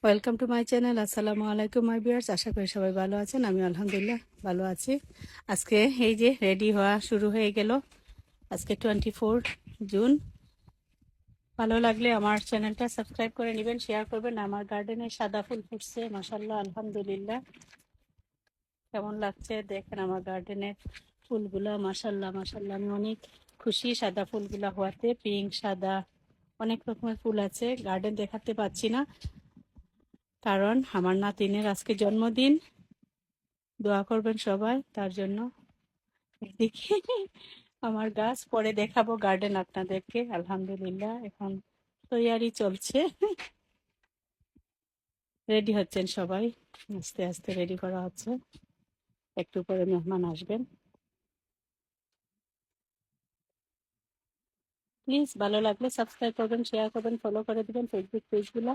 Welcome to my channel. আসসালামু আলাইকুম মাই viewers, আশা করি সবাই ভালো আছেন। আমি আলহামদুলিল্লাহ ভালো আছি। আজকে এই যে রেডি হওয়া শুরু হয়ে গেল। আজকে 24 জুন। ভালো লাগলে আমার চ্যানেলটা সাবস্ক্রাইব করে নেবেন, শেয়ার করবেন। আমার গার্ডেনে সাদা ফুল ফুটছে, মাশাআল্লাহ, আলহামদুলিল্লাহ। কেমন লাগছে দেখেন আমার গার্ডেনের ফুলগুলা, মাশাআল্লাহ মাশাআল্লাহ। আমি অনেক খুশি সাদা ফুলগুলা হওয়াতে। পিঙ্ক, সাদা, অনেক রকমের ফুল আছে। গার্ডেন দেখাতে পাচ্ছি না কারণ আমার নাতিনের আজকে জন্মদিন। দোয়া করবেন সবাই তার জন্য। এদিকে আমার গাছ, পরে দেখাবো গার্ডেন আপনাদেরকে। আলহামদুলিল্লাহ এখন তৈয়ারি চলছে। রেডি হচ্ছেন সবাই, আস্তে আস্তে রেডি করা হচ্ছে। একটু পরে মেহমান আসবেন। প্লিজ ভালো লাগলে সাবস্ক্রাইব করবেন, শেয়ার করবেন, ফলো করে দিবেন ফেসবুক পেজগুলো।